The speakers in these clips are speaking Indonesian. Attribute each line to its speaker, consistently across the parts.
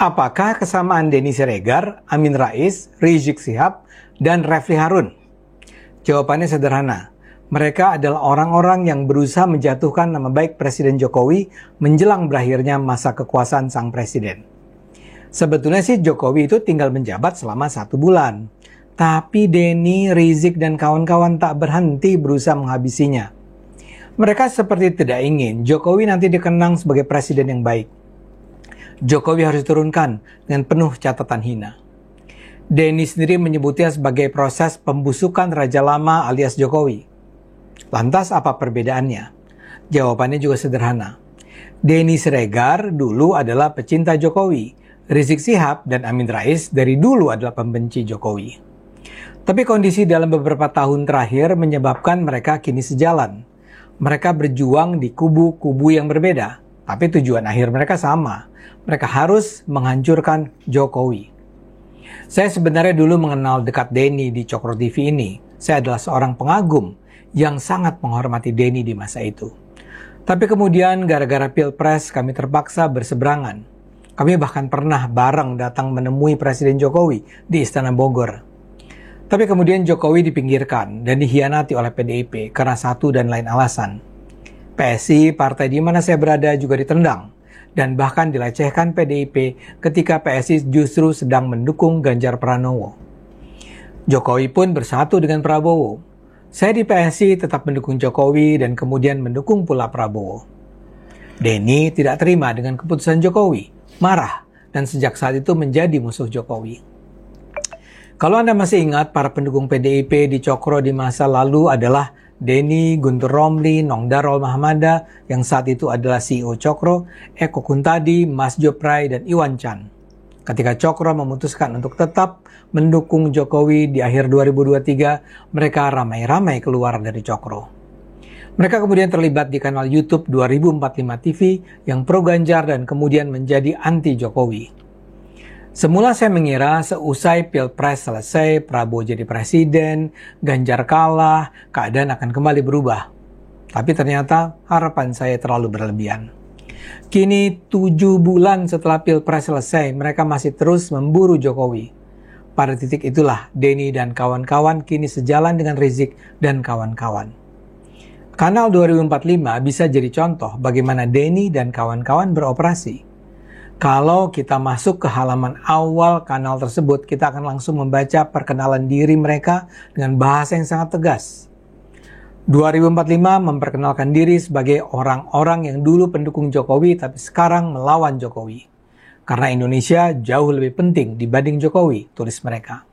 Speaker 1: Apakah kesamaan Denny Siregar, Amin Rais, Rizik Syihab, dan Refli Harun? Jawabannya sederhana. Mereka adalah orang-orang yang berusaha menjatuhkan nama baik Presiden Jokowi menjelang berakhirnya masa kekuasaan sang presiden. Sebetulnya sih Jokowi itu tinggal menjabat selama 1 bulan. Tapi Denny, Rizik, dan kawan-kawan tak berhenti berusaha menghabisinya. Mereka seperti tidak ingin Jokowi nanti dikenang sebagai presiden yang baik. Jokowi harus diturunkan dengan penuh catatan hina. Denny sendiri menyebutnya sebagai proses pembusukan Raja Lama alias Jokowi. Lantas apa perbedaannya? Jawabannya juga sederhana. Denny Siregar dulu adalah pecinta Jokowi. Rizik Syihab dan Amin Rais dari dulu adalah pembenci Jokowi. Tapi kondisi dalam beberapa tahun terakhir menyebabkan mereka kini sejalan. Mereka berjuang di kubu-kubu yang berbeda, tapi tujuan akhir mereka sama. Mereka harus menghancurkan Jokowi. Saya sebenarnya dulu mengenal dekat Denny di Cokro TV ini. Saya adalah seorang pengagum yang sangat menghormati Denny di masa itu. Tapi kemudian gara-gara Pilpres kami terpaksa berseberangan. Kami bahkan pernah bareng datang menemui Presiden Jokowi di Istana Bogor. Tapi kemudian Jokowi dipinggirkan dan dikhianati oleh PDIP karena satu dan lain alasan. PSI, partai di mana saya berada, juga ditendang dan bahkan dilecehkan PDIP ketika PSI justru sedang mendukung Ganjar Pranowo. Jokowi pun bersatu dengan Prabowo. Saya di PSI tetap mendukung Jokowi dan kemudian mendukung pula Prabowo. Denny tidak terima dengan keputusan Jokowi, marah, dan sejak saat itu menjadi musuh Jokowi. Kalau Anda masih ingat, para pendukung PDIP di Cokro di masa lalu adalah Denny, Guntur Romli, Nong Darol Mahamada, yang saat itu adalah CEO Cokro, Eko Kuntadi, Mas Jopray, dan Iwan Chan. Ketika Cokro memutuskan untuk tetap mendukung Jokowi di akhir 2023, mereka ramai-ramai keluar dari Cokro. Mereka kemudian terlibat di kanal YouTube 2045 TV yang pro Ganjar dan kemudian menjadi anti Jokowi. Semula saya mengira seusai Pilpres selesai, Prabowo jadi presiden, Ganjar kalah, keadaan akan kembali berubah. Tapi ternyata harapan saya terlalu berlebihan. Kini 7 bulan setelah Pilpres selesai, mereka masih terus memburu Jokowi. Pada titik itulah Denny dan kawan-kawan kini sejalan dengan Rizik dan kawan-kawan. Kanal 2045 bisa jadi contoh bagaimana Denny dan kawan-kawan beroperasi. Kalau kita masuk ke halaman awal kanal tersebut, kita akan langsung membaca perkenalan diri mereka dengan bahasa yang sangat tegas. 2045 memperkenalkan diri sebagai orang-orang yang dulu pendukung Jokowi tapi sekarang melawan Jokowi. Karena Indonesia jauh lebih penting dibanding Jokowi, tulis mereka.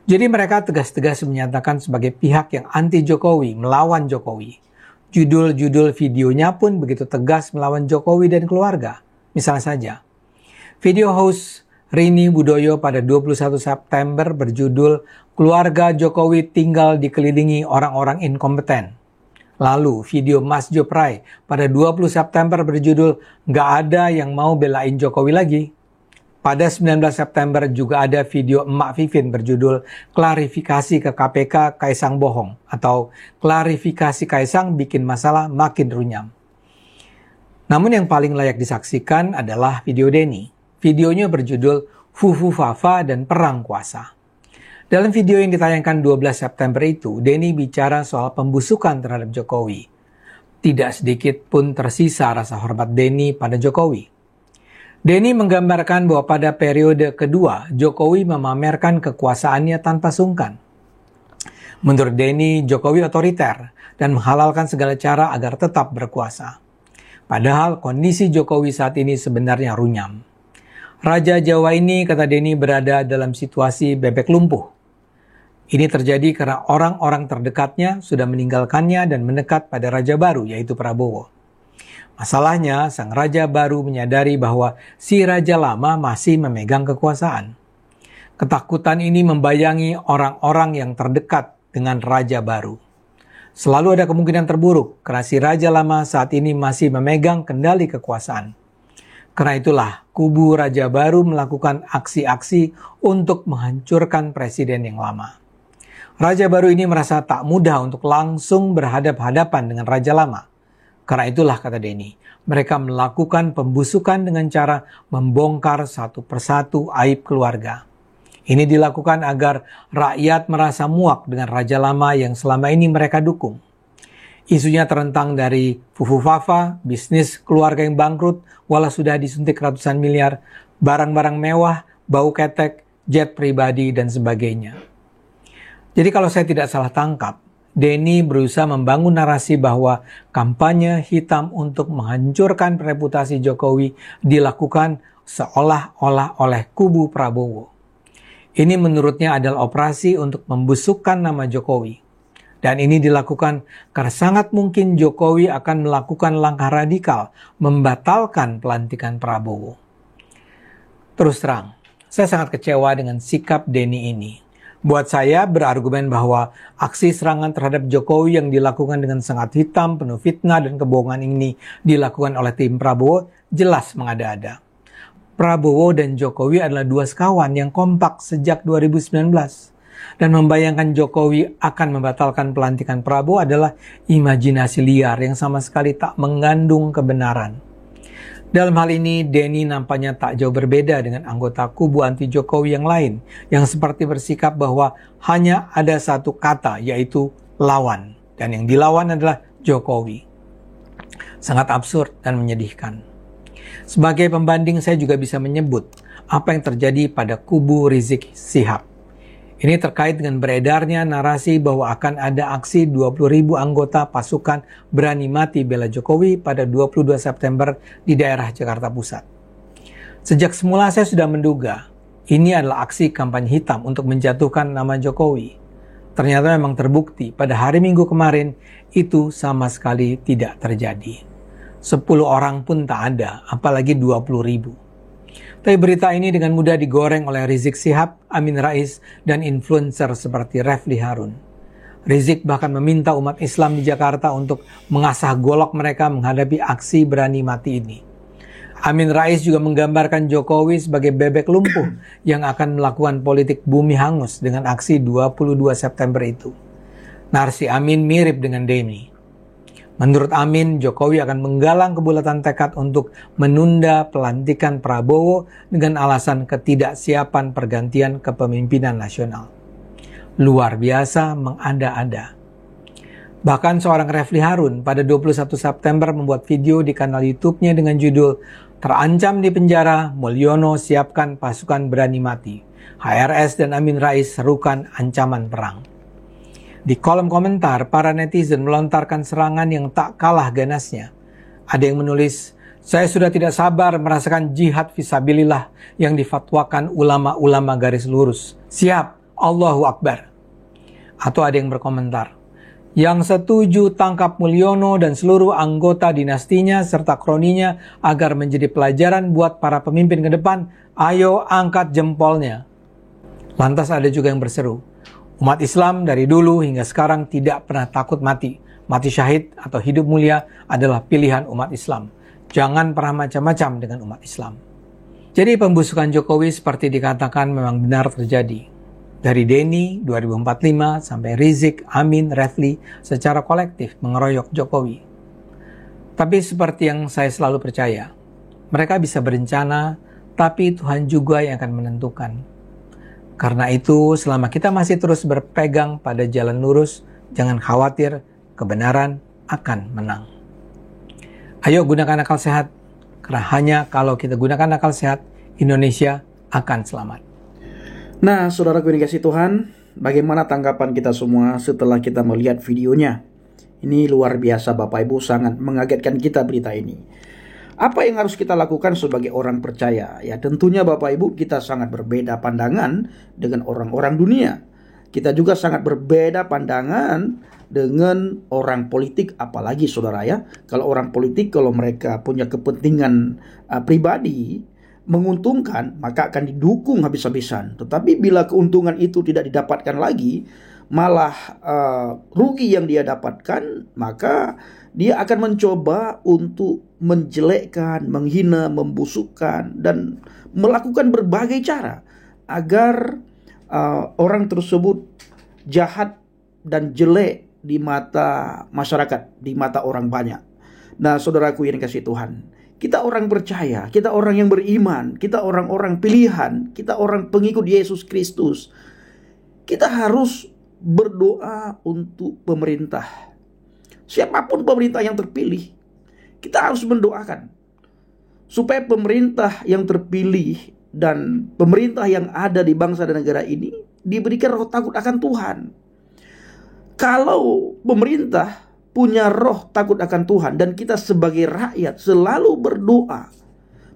Speaker 1: Jadi mereka tegas-tegas menyatakan sebagai pihak yang anti Jokowi, melawan Jokowi. Judul-judul videonya pun begitu tegas melawan Jokowi dan keluarga. Misalnya saja, video host Rini Budoyo pada 21 September berjudul Keluarga Jokowi tinggal dikelilingi orang-orang inkompeten. Lalu video Mas Jopray pada 20 September berjudul Nggak ada yang mau belain Jokowi lagi. Pada 19 September juga ada video Emak Vivin berjudul Klarifikasi ke KPK Kaisang Bohong atau Klarifikasi Kaisang bikin masalah makin runyam. Namun yang paling layak disaksikan adalah video Denny. Videonya berjudul Fufu Fafa dan Perang Kuasa. Dalam video yang ditayangkan 12 September itu, Denny bicara soal pembusukan terhadap Jokowi. Tidak sedikit pun tersisa rasa hormat Denny pada Jokowi. Denny menggambarkan bahwa pada periode kedua, Jokowi memamerkan kekuasaannya tanpa sungkan. Menurut Denny, Jokowi otoriter dan menghalalkan segala cara agar tetap berkuasa. Padahal kondisi Jokowi saat ini sebenarnya runyam. Raja Jawa ini, kata Denny, berada dalam situasi bebek lumpuh. Ini terjadi karena orang-orang terdekatnya sudah meninggalkannya dan mendekat pada raja baru, yaitu Prabowo. Masalahnya, sang raja baru menyadari bahwa si raja lama masih memegang kekuasaan. Ketakutan ini membayangi orang-orang yang terdekat dengan raja baru. Selalu ada kemungkinan terburuk karena si raja lama saat ini masih memegang kendali kekuasaan. Karena itulah kubu raja baru melakukan aksi-aksi untuk menghancurkan presiden yang lama. Raja baru ini merasa tak mudah untuk langsung berhadap-hadapan dengan raja lama. Karena itulah, kata Denny, mereka melakukan pembusukan dengan cara membongkar satu persatu aib keluarga. Ini dilakukan agar rakyat merasa muak dengan raja lama yang selama ini mereka dukung. Isunya terentang dari fufu-fafa, bisnis keluarga yang bangkrut, walau sudah disuntik ratusan miliar, barang-barang mewah, bau ketek, jet pribadi, dan sebagainya. Jadi kalau saya tidak salah tangkap, Denny berusaha membangun narasi bahwa kampanye hitam untuk menghancurkan reputasi Jokowi dilakukan seolah-olah oleh kubu Prabowo. Ini menurutnya adalah operasi untuk membusukkan nama Jokowi. Dan ini dilakukan karena sangat mungkin Jokowi akan melakukan langkah radikal membatalkan pelantikan Prabowo. Terus terang, saya sangat kecewa dengan sikap Denny ini. Buat saya berargumen bahwa aksi serangan terhadap Jokowi yang dilakukan dengan sangat hitam, penuh fitnah dan kebohongan ini dilakukan oleh tim Prabowo jelas mengada-ada. Prabowo dan Jokowi adalah dua sekawan yang kompak sejak 2019. Dan membayangkan Jokowi akan membatalkan pelantikan Prabowo adalah imajinasi liar yang sama sekali tak mengandung kebenaran. Dalam hal ini, Denny nampaknya tak jauh berbeda dengan anggota kubu anti Jokowi yang lain, yang seperti bersikap bahwa hanya ada satu kata, yaitu lawan. Dan yang dilawan adalah Jokowi. Sangat absurd dan menyedihkan. Sebagai pembanding, saya juga bisa menyebut apa yang terjadi pada kubu Rizik Syihab. Ini terkait dengan beredarnya narasi bahwa akan ada aksi 20.000 anggota pasukan berani mati bela Jokowi pada 22 September di daerah Jakarta Pusat. Sejak semula saya sudah menduga ini adalah aksi kampanye hitam untuk menjatuhkan nama Jokowi. Ternyata memang terbukti pada hari Minggu kemarin itu sama sekali tidak terjadi. 10 orang pun tak ada, apalagi 20.000. Tapi berita ini dengan mudah digoreng oleh Rizik Syihab, Amin Rais, dan influencer seperti Refli Harun. Rizik bahkan meminta umat Islam di Jakarta untuk mengasah golok mereka menghadapi aksi berani mati ini. Amin Rais juga menggambarkan Jokowi sebagai bebek lumpuh yang akan melakukan politik bumi hangus dengan aksi 22 September itu. Narasi Amin mirip dengan Denny. Menurut Amin, Jokowi akan menggalang kebulatan tekad untuk menunda pelantikan Prabowo dengan alasan ketidaksiapan pergantian kepemimpinan nasional. Luar biasa mengada-ada. Bahkan seorang Refli Harun pada 21 September membuat video di kanal YouTube-nya dengan judul "Terancam di penjara, Mulyono siapkan pasukan berani mati. HRS dan Amin Rais serukan ancaman perang." Di kolom komentar, para netizen melontarkan serangan yang tak kalah ganasnya. Ada yang menulis, "Saya sudah tidak sabar merasakan jihad fisabilillah yang difatwakan ulama-ulama garis lurus. Siap, Allahu Akbar." Atau ada yang berkomentar, "Yang setuju tangkap Mulyono dan seluruh anggota dinastinya serta kroninya agar menjadi pelajaran buat para pemimpin ke depan, ayo angkat jempolnya." Lantas ada juga yang berseru, "Umat Islam dari dulu hingga sekarang tidak pernah takut mati. Mati syahid atau hidup mulia adalah pilihan umat Islam. Jangan pernah macam-macam dengan umat Islam." Jadi pembusukan Jokowi seperti dikatakan memang benar terjadi. Dari Denny 2045 sampai Rizik, Amin, Refli secara kolektif mengeroyok Jokowi. Tapi seperti yang saya selalu percaya, mereka bisa berencana, tapi Tuhan juga yang akan menentukan. Karena itu, selama kita masih terus berpegang pada jalan lurus, jangan khawatir, kebenaran akan menang. Ayo gunakan akal sehat, karena hanya kalau kita gunakan akal sehat, Indonesia akan selamat.
Speaker 2: Nah, saudaraku yang dikasihi Tuhan, bagaimana tanggapan kita semua setelah kita melihat videonya? Ini luar biasa Bapak Ibu, sangat mengagetkan kita berita ini. Apa yang harus kita lakukan sebagai orang percaya? Ya tentunya Bapak Ibu, kita sangat berbeda pandangan dengan orang-orang dunia. Kita juga sangat berbeda pandangan dengan orang politik, apalagi saudara ya. Kalau orang politik, kalau mereka punya kepentingan pribadi, menguntungkan, maka akan didukung habis-habisan. Tetapi bila keuntungan itu tidak didapatkan lagi, malah rugi yang dia dapatkan, maka dia akan mencoba untuk menjelekkan, menghina, membusukkan, dan melakukan berbagai cara agar orang tersebut jahat dan jelek di mata masyarakat, di mata orang banyak. Nah, saudaraku yang dikasihi Tuhan, kita orang percaya, kita orang yang beriman, kita orang-orang pilihan, kita orang pengikut Yesus Kristus. Kita harus berdoa untuk pemerintah. Siapapun pemerintah yang terpilih, kita harus mendoakan supaya pemerintah yang terpilih dan pemerintah yang ada di bangsa dan negara ini diberikan roh takut akan Tuhan. Kalau pemerintah punya roh takut akan Tuhan dan kita sebagai rakyat selalu berdoa,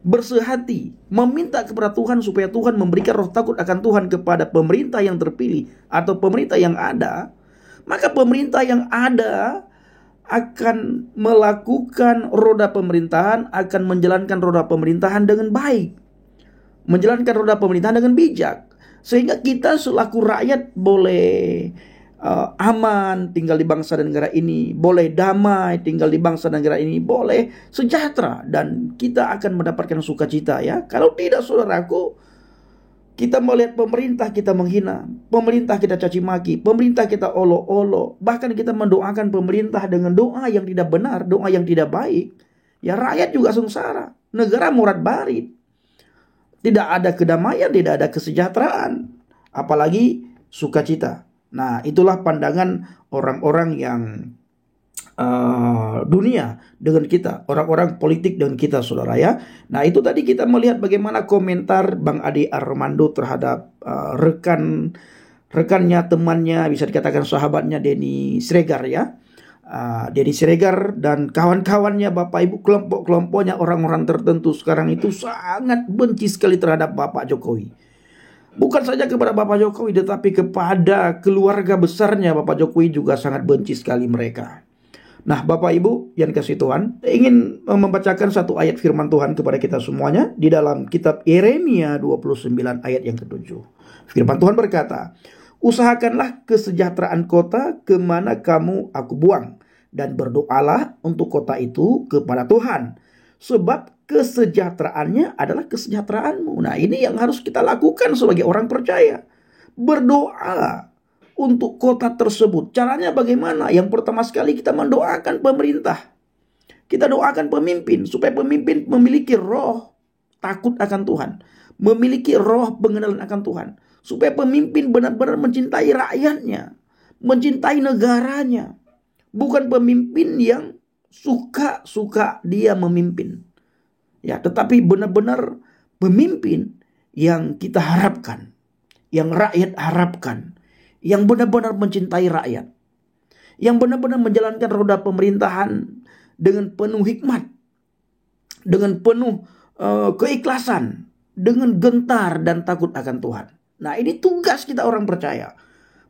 Speaker 2: bersehati, meminta kepada Tuhan supaya Tuhan memberikan roh takut akan Tuhan kepada pemerintah yang terpilih atau pemerintah yang ada, maka pemerintah yang ada akan melakukan roda pemerintahan, akan menjalankan roda pemerintahan dengan baik, menjalankan roda pemerintahan dengan bijak, sehingga kita selaku rakyat boleh aman tinggal di bangsa dan negara ini, boleh damai tinggal di bangsa dan negara ini, boleh sejahtera, dan kita akan mendapatkan sukacita ya. Kalau tidak, saudaraku, kita melihat pemerintah kita menghina, pemerintah kita caci maki, pemerintah kita olok-olok, bahkan kita mendoakan pemerintah dengan doa yang tidak benar, doa yang tidak baik, ya rakyat juga sengsara, negara morat-barit, tidak ada kedamaian, tidak ada kesejahteraan, apalagi sukacita. Nah, itulah pandangan orang-orang yang dunia dengan kita, orang-orang politik dengan kita, saudara ya. Nah, itu tadi kita melihat bagaimana komentar Bang Ade Armando terhadap rekannya, temannya, bisa dikatakan sahabatnya Denny Siregar ya. Denny Siregar dan kawan-kawannya, Bapak Ibu, kelompok-kelompoknya, orang-orang tertentu sekarang itu sangat benci sekali terhadap Bapak Jokowi. Bukan saja kepada Bapak Jokowi, tetapi kepada keluarga besarnya Bapak Jokowi juga sangat benci sekali mereka. Nah, Bapak Ibu yang dikasihi Tuhan, ingin membacakan satu ayat firman Tuhan kepada kita semuanya di dalam kitab Yeremia 29 ayat yang ke-7. Firman Tuhan berkata, "Usahakanlah kesejahteraan kota kemana kamu aku buang, dan berdoalah untuk kota itu kepada Tuhan, sebab kesejahteraannya adalah kesejahteraanmu." Nah, ini yang harus kita lakukan sebagai orang percaya. Berdoa untuk kota tersebut. Caranya bagaimana? Yang pertama sekali kita mendoakan pemerintah. Kita doakan pemimpin supaya pemimpin memiliki roh takut akan Tuhan, memiliki roh pengenalan akan Tuhan, supaya pemimpin benar-benar mencintai rakyatnya, mencintai negaranya. Bukan pemimpin yang suka-suka dia memimpin. Ya, tetapi benar-benar pemimpin yang kita harapkan, yang rakyat harapkan, yang benar-benar mencintai rakyat, yang benar-benar menjalankan roda pemerintahan dengan penuh hikmat, dengan penuh keikhlasan, dengan gentar dan takut akan Tuhan. Nah, ini tugas kita orang percaya.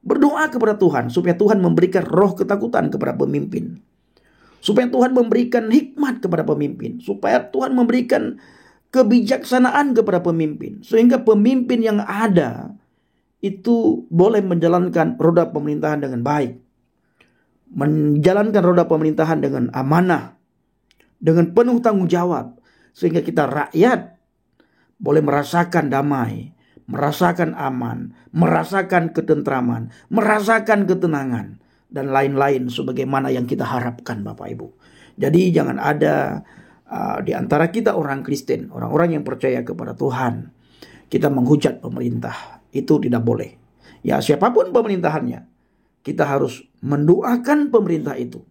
Speaker 2: Berdoa kepada Tuhan supaya Tuhan memberikan roh ketakutan kepada pemimpin, supaya Tuhan memberikan hikmat kepada pemimpin, supaya Tuhan memberikan kebijaksanaan kepada pemimpin, sehingga pemimpin yang ada itu boleh menjalankan roda pemerintahan dengan baik, menjalankan roda pemerintahan dengan amanah, dengan penuh tanggung jawab, sehingga kita rakyat boleh merasakan damai, merasakan aman, merasakan ketentraman, merasakan ketenangan, dan lain-lain sebagaimana yang kita harapkan, Bapak Ibu. Jadi jangan ada di antara kita orang Kristen, orang-orang yang percaya kepada Tuhan, kita menghujat pemerintah. Itu tidak boleh. Ya, siapapun pemerintahannya, kita harus mendoakan pemerintah itu,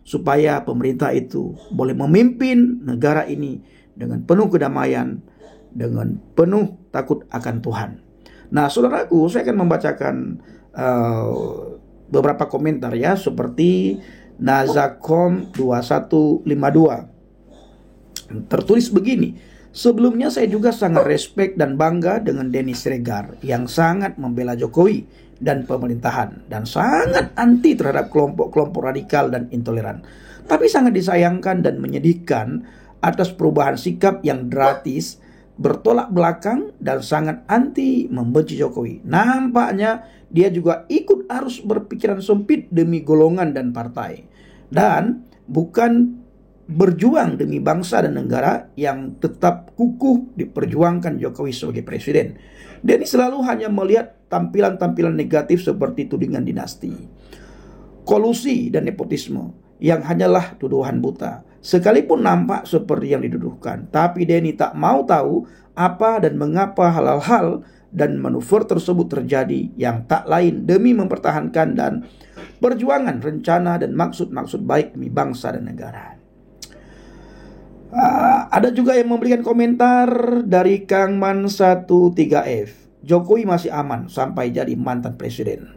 Speaker 2: supaya pemerintah itu boleh memimpin negara ini dengan penuh kedamaian, dengan penuh takut akan Tuhan. Nah, saudaraku, saya akan membacakan beberapa komentar ya, seperti Nazakom 2152. Tertulis begini, "Sebelumnya saya juga sangat respek dan bangga dengan Denny Siregar yang sangat membela Jokowi dan pemerintahan dan sangat anti terhadap kelompok-kelompok radikal dan intoleran. Tapi sangat disayangkan dan menyedihkan atas perubahan sikap yang drastis, bertolak belakang dan sangat anti membenci Jokowi. Nampaknya dia juga ikut arus berpikiran sempit demi golongan dan partai, dan bukan berjuang demi bangsa dan negara yang tetap kukuh diperjuangkan Jokowi sebagai presiden. Denny selalu hanya melihat tampilan-tampilan negatif seperti tudingan dinasti, kolusi dan nepotisme yang hanyalah tuduhan buta. Sekalipun nampak seperti yang diduduhkan, tapi Denny tak mau tahu apa dan mengapa hal-hal dan manuver tersebut terjadi, yang tak lain demi mempertahankan dan perjuangan rencana dan maksud-maksud baik demi bangsa dan negara. Ada juga yang memberikan komentar dari Kang Man 13F. Jokowi masih aman sampai jadi mantan presiden.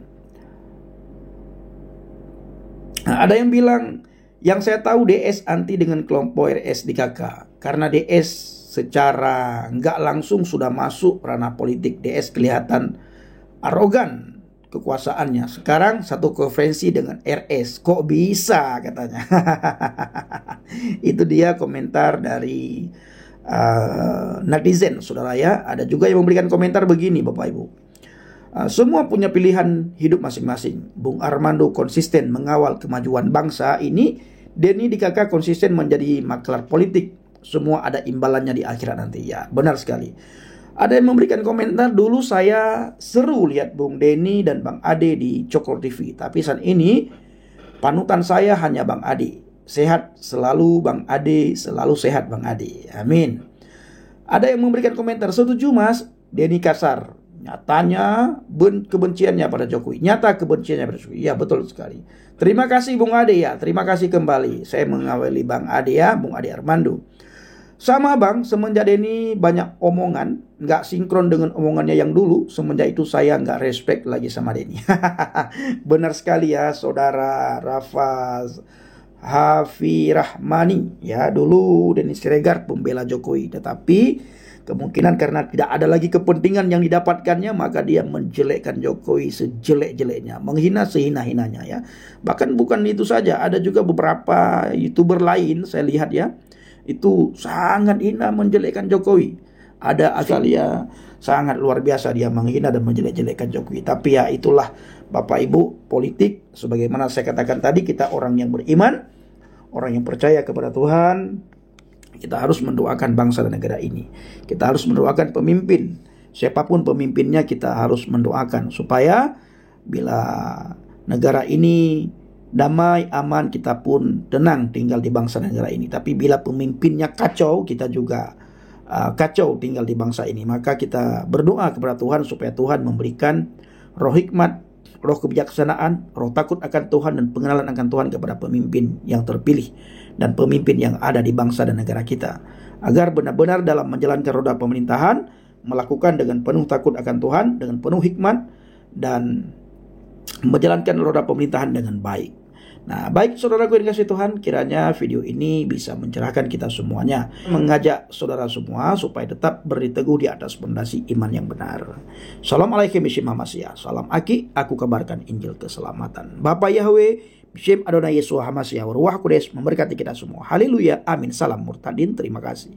Speaker 2: Ada yang bilang, yang saya tahu DS anti dengan kelompok RS di KK. Karena DS secara nggak langsung sudah masuk ranah politik. DS kelihatan arogan kekuasaannya. Sekarang satu konferensi dengan RS. Kok bisa katanya. Itu dia komentar dari netizen, saudara ya. Ada juga yang memberikan komentar begini, Bapak Ibu. Semua punya pilihan hidup masing-masing. Bung Armando konsisten mengawal kemajuan bangsa ini. Denny di KK konsisten menjadi maklar politik. Semua ada imbalannya di akhirat nanti. Ya, benar sekali. Ada yang memberikan komentar, dulu saya seru lihat Bung Denny dan Bang Ade di Cokro TV. Tapi saat ini panutan saya hanya Bang Ade. Sehat selalu Bang Ade, selalu sehat Bang Ade. Amin. Ada yang memberikan komentar, setuju Mas, Denny kasar. Nyatanya kebenciannya pada Jokowi. Nyata kebenciannya pada Jokowi. Ya, betul sekali. Terima kasih Bung Ade ya. Terima kasih kembali. Saya mengawali Bang Ade ya, Bung Ade Armando. Sama Bang, semenjak Denny banyak omongan, nggak sinkron dengan omongannya yang dulu. Semenjak itu saya nggak respect lagi sama Denny. Benar sekali ya, Saudara Rafaz Hafi Rahmani. Ya, dulu Denny Siregar pembela Jokowi. Tetapi kemungkinan karena tidak ada lagi kepentingan yang didapatkannya, maka dia menjelekkan Jokowi sejelek-jeleknya, menghina sehina-hinanya ya. Bahkan bukan itu saja, ada juga beberapa YouTuber lain saya lihat ya, itu sangat hina menjelekkan Jokowi. Ada Azalia, sangat luar biasa dia menghina dan menjelek-jelekkan Jokowi. Tapi ya itulah Bapak Ibu politik. Sebagaimana saya katakan tadi, kita orang yang beriman, orang yang percaya kepada Tuhan. Kita harus mendoakan bangsa dan negara ini. Kita harus mendoakan pemimpin. Siapapun pemimpinnya kita harus mendoakan. Supaya bila negara ini damai, aman, kita pun tenang tinggal di bangsa dan negara ini. Tapi bila pemimpinnya kacau, kita juga kacau tinggal di bangsa ini. Maka kita berdoa kepada Tuhan supaya Tuhan memberikan roh hikmat, roh kebijaksanaan, roh takut akan Tuhan, dan pengenalan akan Tuhan kepada pemimpin yang terpilih dan pemimpin yang ada di bangsa dan negara kita. Agar benar-benar dalam menjalankan roda pemerintahan, melakukan dengan penuh takut akan Tuhan, dengan penuh hikmat, dan menjalankan roda pemerintahan dengan baik. Nah, baik saudaraku yang dikasihi Tuhan, kiranya video ini bisa mencerahkan kita semuanya, mengajak saudara semua supaya tetap berdiri teguh di atas fondasi iman yang benar. Assalamualaikum warahmatullahi wabarakatuh. Salam Aki, aku kabarkan Injil keselamatan. Bapak Yahweh, Bismillah Adonai Yesus HaMashiach, Ruach Kudus memberkati kita semua. Haleluya, amin. Salam murtadin, terima kasih.